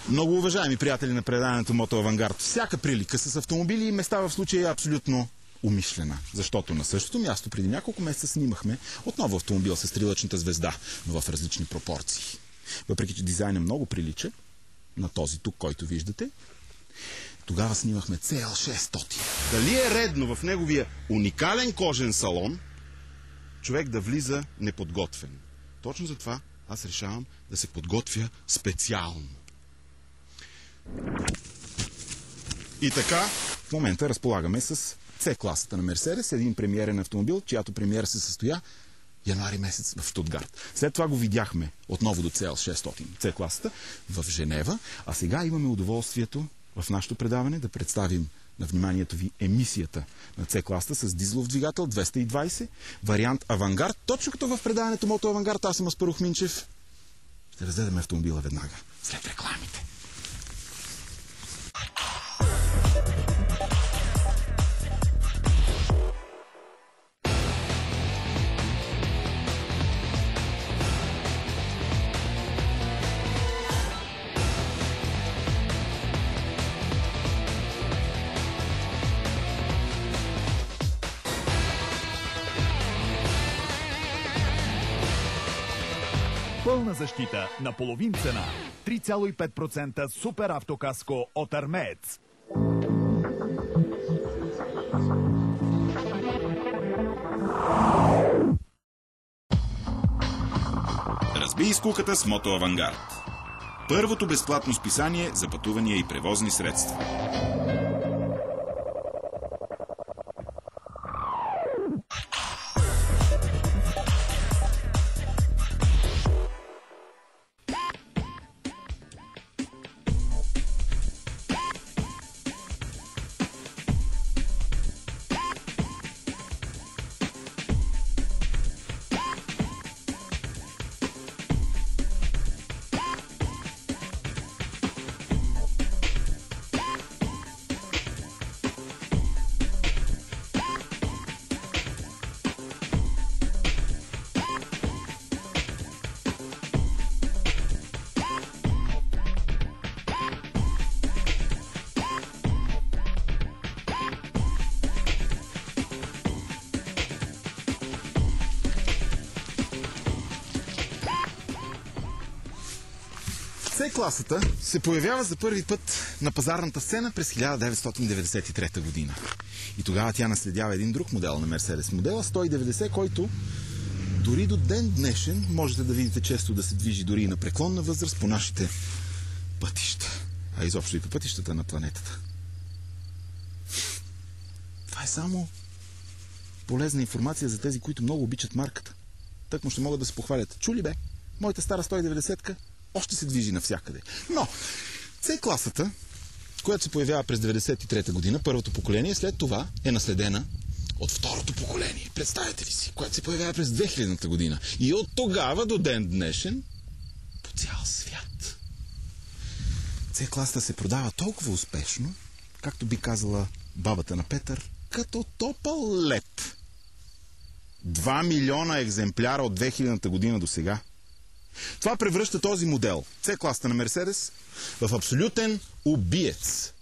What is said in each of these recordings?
Много уважаеми приятели на предаването Мото Авангард, всяка прилика с автомобили и места в случая е абсолютно умишлена. Защото на същото място преди няколко месеца снимахме отново автомобил с трилъчната звезда, но в различни пропорции. Въпреки че дизайнът много прилича на този тук, който виждате, тогава снимахме CL600. Дали е редно в неговия уникален кожен салон човек да влиза неподготвен? Точно за това аз решавам да се подготвя специално. И така, в момента разполагаме с C-класата на Мерседес, един премиерен автомобил, чиято премиера се състоя януари месец в Штутгарт. След това го видяхме отново до CL600, C-класата в Женева, а сега имаме удоволствието в нашето предаване да представим на вниманието ви емисията на C-класата с дизелов двигател 220, вариант Авангард. Точно като в предаването Мото Авангард, аз съм Аспарух Минчев. Ще разгледаме автомобила веднага, след рекламите. Пълна защита на половин цена. 3,5% супер автокаско от Армеец. Разби скуката с Мото Авангард. Първото безплатно списание за пътувания и превозни средства. C-класата се появява за първи път на пазарната сцена през 1993 година. И тогава тя наследява един друг модел на Мерседес, модела 190, който дори до ден днешен можете да видите често да се движи дори и на преклонна възраст по нашите пътища, а изобщо и по пътищата на планетата. Това е само полезна информация за тези, които много обичат марката. Тъкмо ще могат да се похвалят. Чули бе, моята стара 190-ка още се движи навсякъде. Но C-класата, която се появява през 1993 година, първото поколение, след това е наследена от второто поколение. Представете ли си, което се появява през 2000 година. И от тогава до ден днешен по цял свят. C-класата се продава толкова успешно, както би казала бабата на Петър, като топъл лед. 2 милиона екземпляра от 2000 година до сега. Това превръща този модел, C-класата на Мерседес, в абсолютен убиец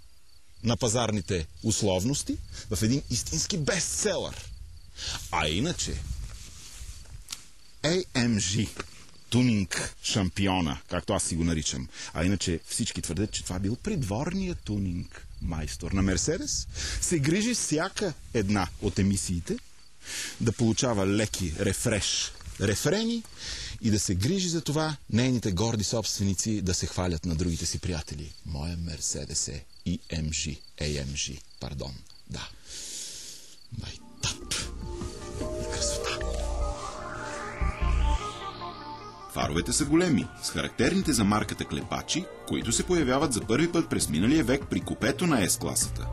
на пазарните условности, в един истински бестселър. А иначе, AMG, тунинг шампиона, както аз си го наричам, а иначе всички твърдят, че това бил придворният тунинг майстор на Мерседес, се грижи всяка една от емисиите да получава леки рефрени и да се грижи за това нейните горди собственици да се хвалят на другите си приятели. Моя Мерседес е AMG, пардон. Да. Майтап. Красота. Фаровете са големи, с характерните за марката клепачи, които се появяват за първи път през миналия век при купето на S-класата.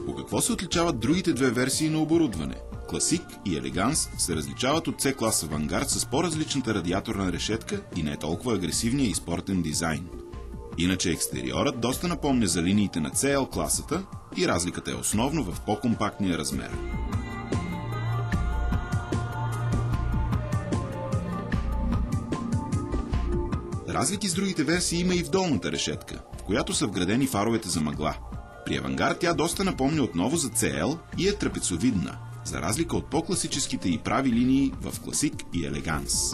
По какво се отличават другите две версии на оборудване? Класик и Елеганс се различават от C-клас Авангард с по-различната радиаторна решетка и не толкова агресивния и спортен дизайн. Иначе екстериорът доста напомня за линиите на CL-класата и разликата е основно в по-компактния размер. Разлики с другите версии има и в долната решетка, в която са вградени фаровете за мъгла. При Авангард тя доста напомня отново за CL и е трапецовидна, за разлика от по-класическите и прави линии в Класик и Елеганс.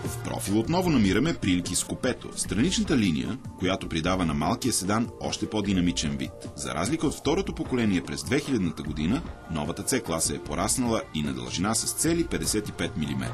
В профил отново намираме прилики с купето, страничната линия, която придава на малкия седан още по-динамичен вид. За разлика от второто поколение през 2000-та година, новата C-класа е пораснала и на дължина с цели 55 мм.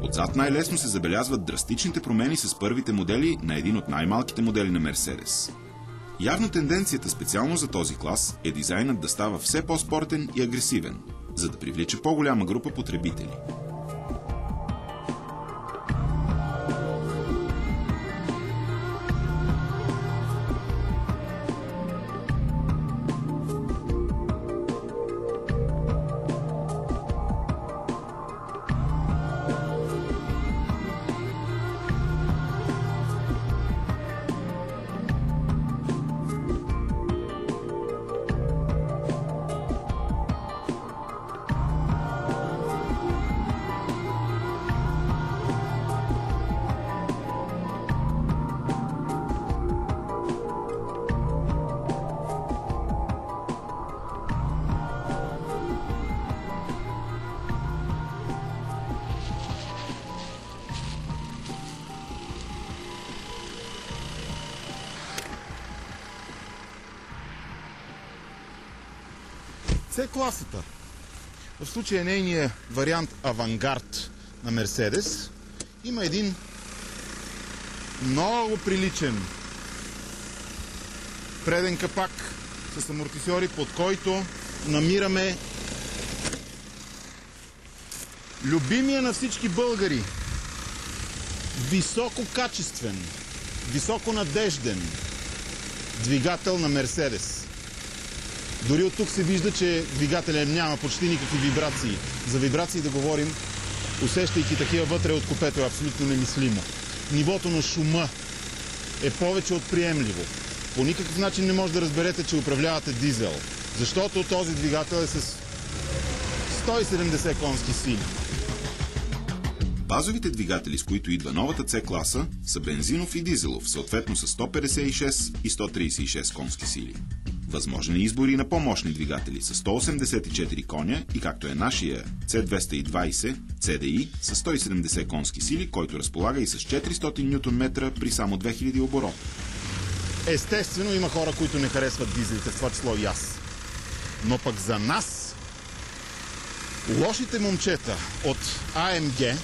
Отзад най-лесно се забелязват драстичните промени с първите модели на един от най-малките модели на Мерседес. Явно тенденцията специално за този клас е дизайнът да става все по-спортен и агресивен, за да привлича по-голяма група потребители. C-класата. В случая нейният вариант Авангард на Мерседес има един много приличен преден капак с амортисьори, под който намираме любимия на всички българи висококачествен, високонадежден двигател на Мерседес. Дори от тук се вижда, че двигателя няма почти никакви вибрации. За вибрации да говорим, усещайки такива вътре от купето, е абсолютно немислимо. Нивото на шума е повече от приемливо. По никакъв начин не може да разберете, че управлявате дизел, защото този двигател е с 170 конски сили. Базовите двигатели, с които идва новата C-класа, са бензинов и дизелов, съответно с 156 и 136 конски сили. Възможен е избор и на по-мощни двигатели с 184 коня и както е нашия C220 CDI с 170 конски сили, който разполага и с 400 Нм при само 2000 оборота. Естествено, има хора, които не харесват дизелите, в това число и аз. Но пък за нас, лошите момчета от AMG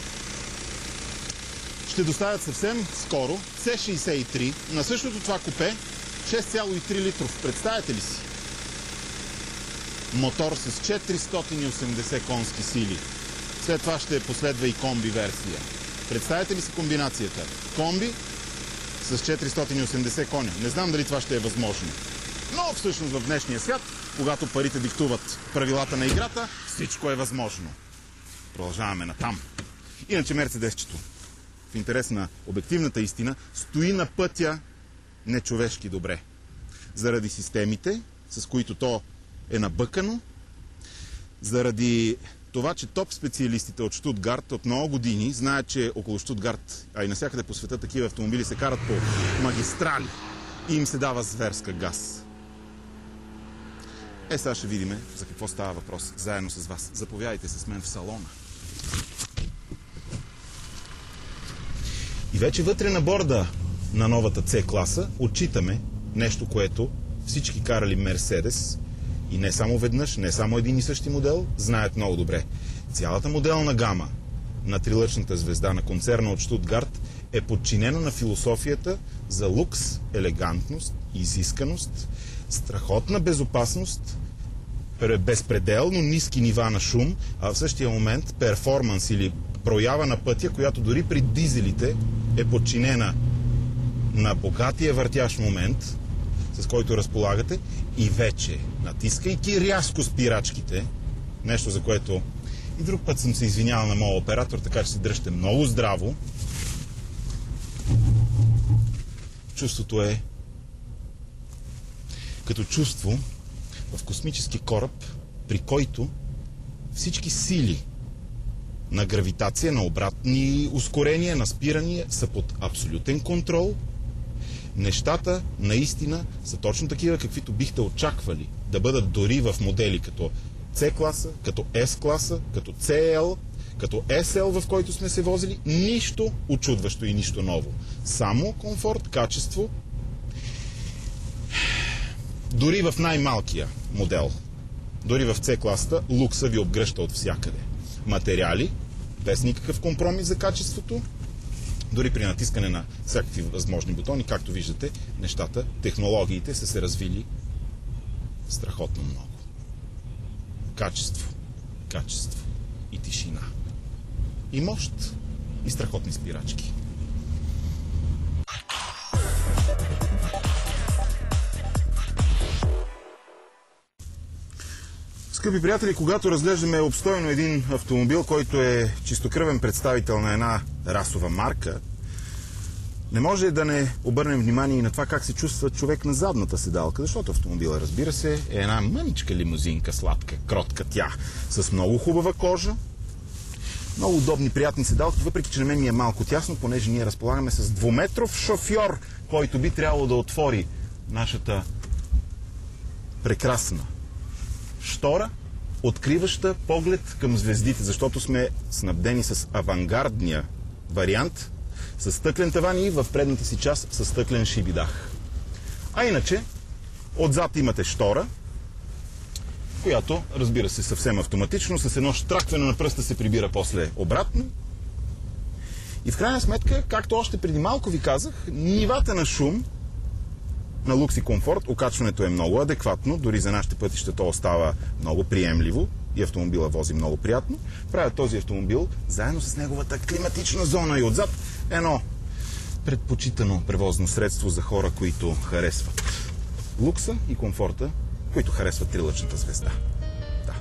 ще доставят съвсем скоро C63 на същото това купе, 6,3 литров. Представете ли си? Мотор с 480 конски сили. След това ще последва и комби версия. Представете ли си комбинацията? Комби с 480 коня. Не знам дали това ще е възможно. Но всъщност в днешния свят, когато парите диктуват правилата на играта, всичко е възможно. Продължаваме натам. Иначе Мерцедесчето, в интерес на обективната истина, стои на пътя нечовешки добре. Заради системите, с които то е набъкано, заради това, че топ специалистите от Щутгарт от много години знаят, че около Щутгарт, а и навсякъде по света такива автомобили се карат по магистрали и им се дава зверска газ. Сега ще видим за какво става въпрос заедно с вас. Заповядайте с мен в салона. И вече вътре на борда на новата C-класа отчитаме нещо, което всички карали Мерседес и не само веднъж, не само един и същи модел, знаят много добре. Цялата моделна гама на трилъчната звезда на концерна от Щутгарт е подчинена на философията за лукс, елегантност, изисканост, страхотна безопасност, безпределно ниски нива на шум, а в същия момент перформанс или проява на пътя, която дори при дизелите е подчинена на богатия въртящ момент, с който разполагате и вече, натискайки рязко спирачките, нещо за което и друг път съм се извинявал на моя оператор, така че се дръжте много здраво, чувството е като чувство в космически кораб, при който всички сили на гравитация, на обратни ускорения, на спирания са под абсолютен контрол. Нещата наистина са точно такива, каквито бихте очаквали да бъдат дори в модели като C-класа, като S-класа, като CL, като SL, в който сме се возили. Нищо учудващо и нищо ново. Само комфорт, качество. Дори в най-малкия модел, дори в C-класата, лукса ви обгръща от всякъде. Материали, без никакъв компромис за качеството. Дори при натискане на всякакви възможни бутони, както виждате, нещата, технологиите са се развили страхотно много. Качество, качество и тишина. И мощ, и страхотни спирачки. Скъпи приятели, когато разглеждаме обстойно един автомобил, който е чистокръвен представител на една расова марка, не може да не обърнем внимание и на това как се чувства човек на задната седалка, защото автомобила, разбира се, е една мъничка лимузинка, сладка, кротка тя, с много хубава кожа, много удобни, приятни седалки, въпреки че на мен ми е малко тясно, понеже ние разполагаме с двуметров шофьор, който би трябвало да отвори нашата прекрасна штора, откриваща поглед към звездите, защото сме снабдени с авангардния вариант, с стъклен таван и в предната си част с стъклен шибидах. А иначе, отзад имате штора, която, разбира се, съвсем автоматично, с едно щракване на пръста се прибира после обратно. И в крайна сметка, както още преди малко ви казах, нивата на шум, на лукс и комфорт, окачването е много адекватно, дори за нашите пътища то остава много приемливо и автомобила вози много приятно. Правят този автомобил заедно с неговата климатична зона и отзад едно предпочитано превозно средство за хора, които харесват лукса и комфорта, които харесват трилъчната звезда. Да.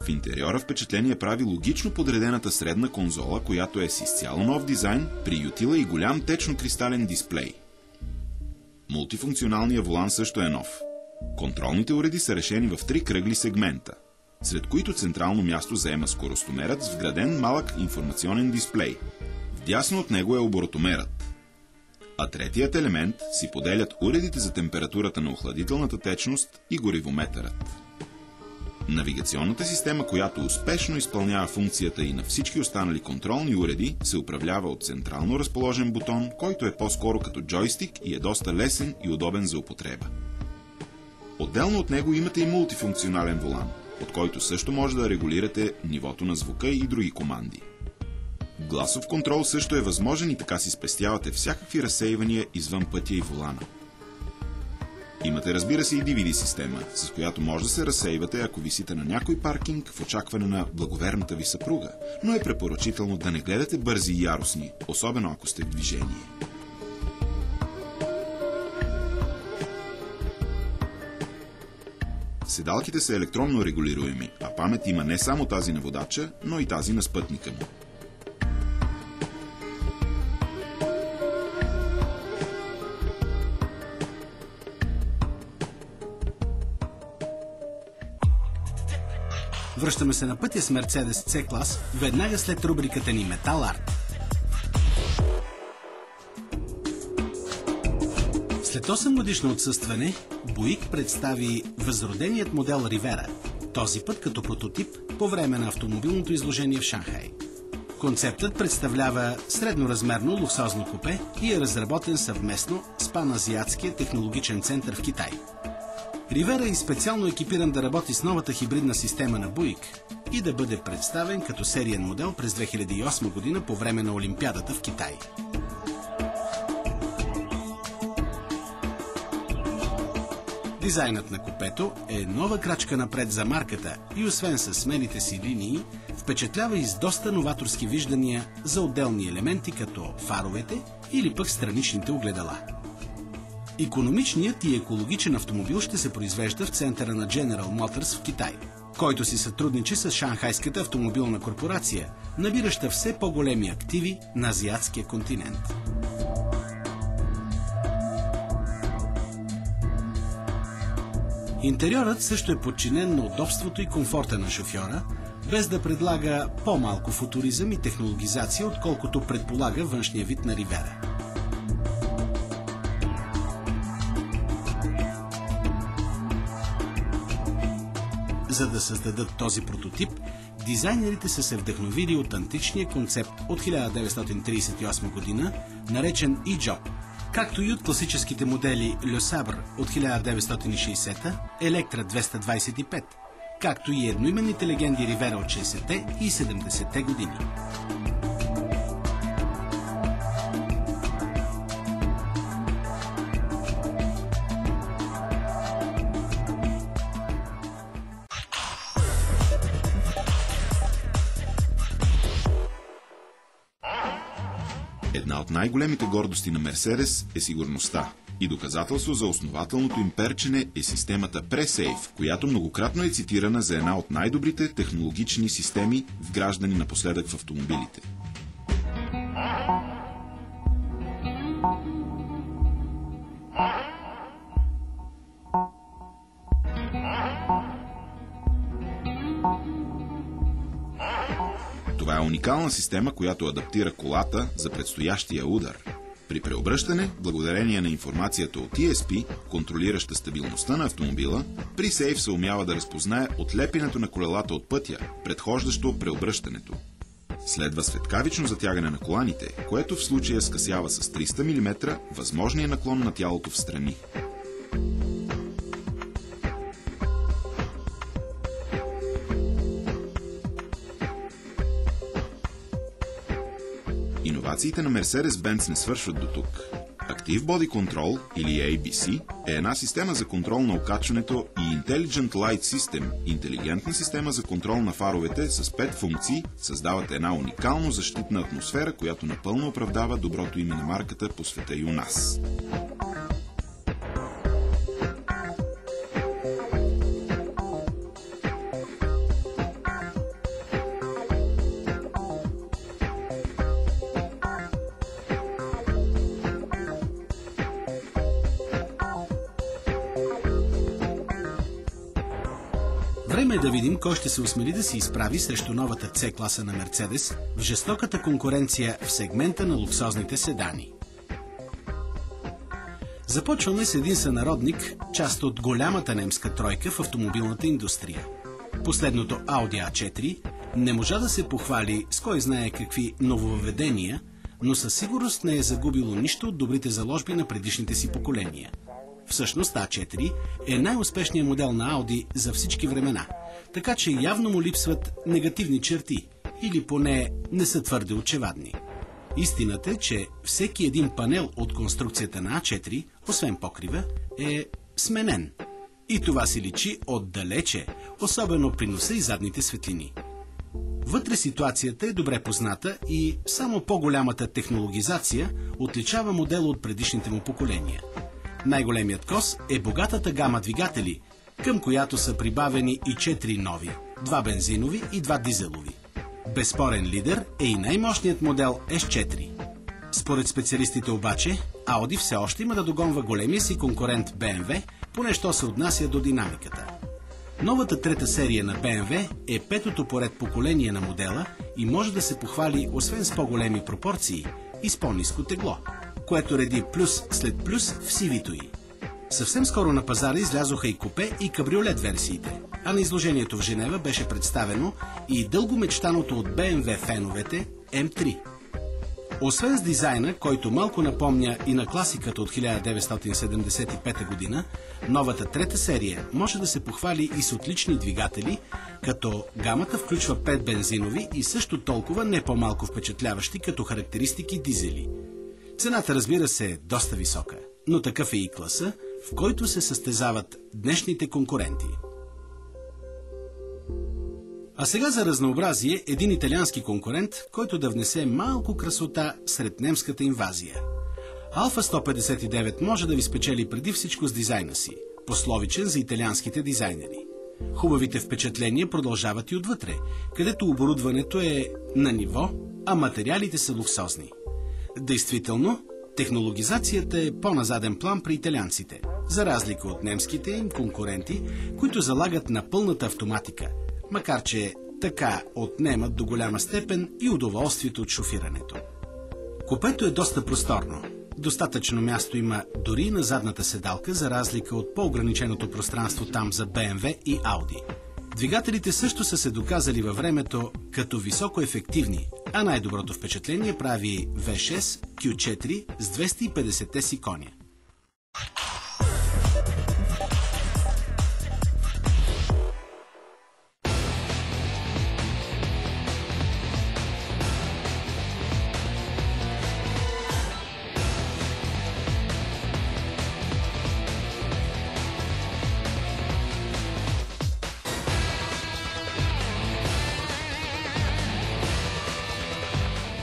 В интериора впечатление прави логично подредената средна конзола, която е с изцяло нов дизайн, приютила и голям течно-кристален дисплей. Мултифункционалният волан също е нов. Контролните уреди са решени в 3 кръгли сегмента, сред които централно място заема скоростомерът с вграден малък информационен дисплей. Вдясно от него е оборотомерът. А третият елемент си поделят уредите за температурата на охладителната течност и горивометърът. Навигационната система, която успешно изпълнява функцията и на всички останали контролни уреди, се управлява от централно разположен бутон, който е по-скоро като джойстик и е доста лесен и удобен за употреба. Отделно от него имате и мултифункционален волан, от който също може да регулирате нивото на звука и други команди. Гласов контрол също е възможен и така си спестявате всякакви разсейвания извън пътя и волана. Имате, разбира се, и DVD система, с която може да се разсейвате, ако висите на някой паркинг в очакване на благоверната ви съпруга, но е препоръчително да не гледате бързи и яростни, особено ако сте в движение. Седалките са електронно регулируеми, а памет има не само тази на водача, но и тази на спътника му. Връщаме се на пътя с Mercedes C-клас, веднага след рубриката ни Metal Art. След 8 годишно отсъстване, Буик представи възроденият модел Rivera, този път като прототип по време на автомобилното изложение в Шанхай. Концептът представлява средноразмерно луксозно купе и е разработен съвместно с Паназиатския технологичен център в Китай. Rivera е специално екипиран да работи с новата хибридна система на Буик и да бъде представен като сериен модел през 2008 година по време на Олимпиадата в Китай. Дизайнът на купето е нова крачка напред за марката и освен със смените си линии, впечатлява и с доста новаторски виждания за отделни елементи, като фаровете или пък страничните огледала. Икономичният и екологичен автомобил ще се произвежда в центъра на General Motors в Китай, който си сътрудничи с Шанхайската автомобилна корпорация, набираща все по-големи активи на азиатския континент. Интериорът също е подчинен на удобството и комфорта на шофьора, без да предлага по-малко футуризъм и технологизация, отколкото предполага външния вид на Ривера. За да създадат този прототип, дизайнерите са се вдъхновили от античния концепт от 1938 година, наречен E-Job, както и от класическите модели Le Sabre от 1960, Electra 225, както и едноименните легенди Ривера от 60-те и 70-те години. Една от най-големите гордости на Мерседес е сигурността. И доказателство за основателното им перчене е системата PreSafe, която многократно е цитирана за една от най-добрите технологични системи, вграждани напоследък в автомобилите. Това е уникална система, която адаптира колата за предстоящия удар. При преобръщане, благодарение на информацията от ESP, контролираща стабилността на автомобила, PreSafe се умява да разпознае отлепянето на колелата от пътя, предхождащо преобръщането. Следва светкавично затягане на коланите, което в случая скъсява с 300 мм възможния наклон на тялото в страни. Иновациите на Mercedes-Benz не свършват до тук. Active Body Control, или ABC, е една система за контрол на окачването и Intelligent Light System, интелигентна система за контрол на фаровете с 5 функции, създават една уникално защитна атмосфера, която напълно оправдава доброто име на марката по света и у нас. Време е да видим кой ще се осмели да се изправи срещу новата C-класа на Мерцедес в жестоката конкуренция в сегмента на луксозните седани. Започваме с един сънародник, част от голямата немска тройка в автомобилната индустрия. Последното Audi A4 не можа да се похвали с кой знае какви нововъведения, но със сигурност не е загубило нищо от добрите заложби на предишните си поколения. Всъщност A4 е най-успешният модел на Audi за всички времена, така че явно му липсват негативни черти, или поне не са твърде очевадни. Истината е, че всеки един панел от конструкцията на A4, освен покрива, е сменен. И това си личи отдалече, особено при носа и задните светлини. Вътре ситуацията е добре позната и само по-голямата технологизация отличава модела от предишните му поколения. Най-големият кос е богатата гама двигатели, към която са прибавени и 4 нови, 2 бензинови и 2 дизелови. Безспорен лидер е и най-мощният модел S4. Според специалистите обаче, Audi все още има да догонва големия си конкурент BMW, поне що се отнася до динамиката. Новата трета серия на BMW е петото поред поколение на модела и може да се похвали освен с по-големи пропорции и с по-ниско тегло, което реди плюс след плюс в CV-то й. Съвсем скоро на пазара излязоха и купе и кабриолет версиите, а на изложението в Женева беше представено и дълго мечтаното от BMW феновете M3. Освен с дизайна, който малко напомня и на класиката от 1975 година, новата трета серия може да се похвали и с отлични двигатели, като гамата включва 5 бензинови и също толкова не по-малко впечатляващи като характеристики дизели. Цената, разбира се, е доста висока, но такъв е и класа, в който се състезават днешните конкуренти. А сега за разнообразие един италиански конкурент, който да внесе малко красота сред немската инвазия. Alfa 159 може да ви спечели преди всичко с дизайна си, пословичен за италианските дизайнери. Хубавите впечатления продължават и отвътре, където оборудването е на ниво, а материалите са луксозни. Действително, технологизацията е по-назаден план при италианците, за разлика от немските им конкуренти, които залагат на пълната автоматика, макар че така отнемат до голяма степен и удоволствието от шофирането. Купето е доста просторно. Достатъчно място има дори на задната седалка, за разлика от по-ограниченото пространство там за BMW и Audi. Двигателите също са се доказали във времето като високо ефективни, а най-доброто впечатление прави V6 Q4 с 250 си коня.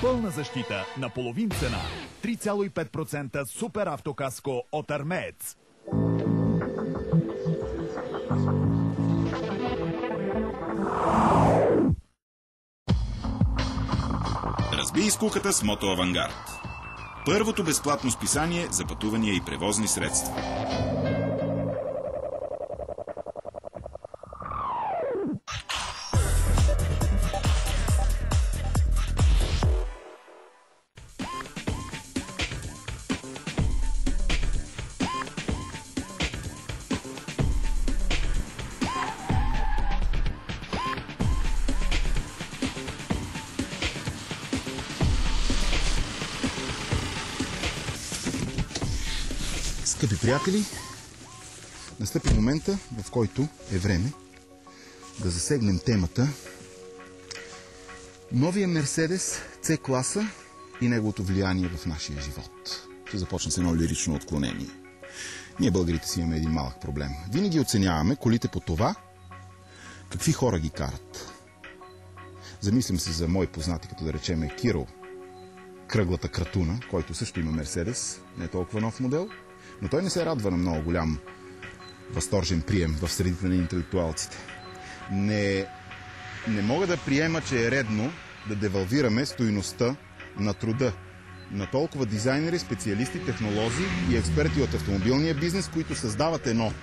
Пълна защита на половин цена. 3,5% супер автокаско от Армеец. Разби скуката с Мото Авангард. Първото безплатно списание за пътувания и превозни средства. Скъпи приятели, настъпи момента, в който е време да засегнем темата новия Мерседес C-класа и неговото влияние в нашия живот. Ще започна с едно лирично отклонение. Ние българите си имаме един малък проблем. Винаги оценяваме колите по това, какви хора ги карат. Замислям се за мои познати, като да речеме Киро, кръглата кратуна, който също има Мерседес, не е толкова нов модел, но той не се радва на много голям възторжен прием в средите на интелектуалците. Не мога да приема, че е редно да девалвираме стойността на труда на толкова дизайнери, специалисти, технолози и експерти от автомобилния бизнес, които създават едно,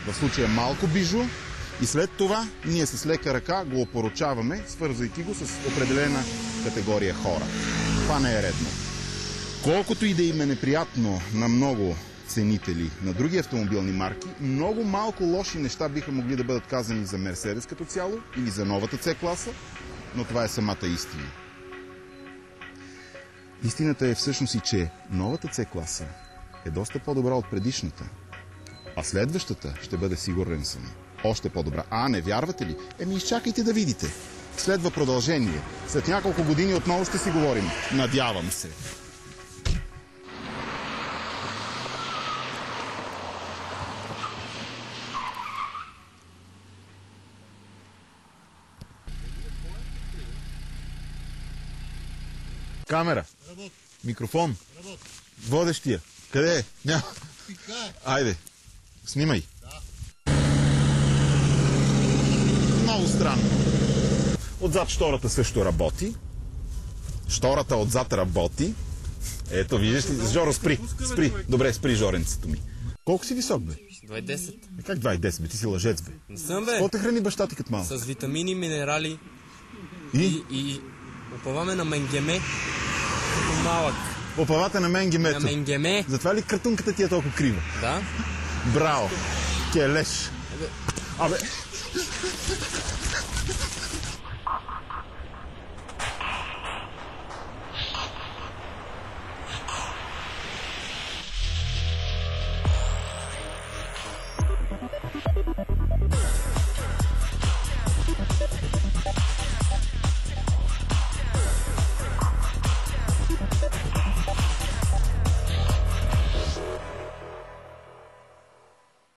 в случая малко бижу, и след това ние с лека ръка го опорочаваме, свързвайки го с определена категория хора. Това не е редно. Колкото и да им е неприятно на много ценители на други автомобилни марки, много малко лоши неща биха могли да бъдат казани за Мерседес като цяло или за новата C-класа, но това е самата истина. Истината е всъщност и, че новата C-класа е доста по-добра от предишната, а следващата ще бъде, сигурен съм, още по-добра. Не вярвате ли? Изчакайте да видите. Следва продължение. След няколко години отново ще си говорим. Надявам се. Камера. Работи. Микрофон. Работи. Водещия. Къде е? Няма. Пикае. Айде. Снимай. Да. Много странно. Отзад штората също работи. Штората отзад работи. Ето, виждаш ли? Жоро, спри. Спри. Добре, спри жоренцето ми. Колко си висок, бе? 2,10. Как 2,10, бе? Ти си лъжец, бе. Не съм, бе. Какво те храни баща ти като малко? С витамини, минерали И? опаваме на менгеме като малък. Опавата на менгемето. На менгеме. Затова ли картунката ти е толкова крива? Да. Браво. Келеш. Абе.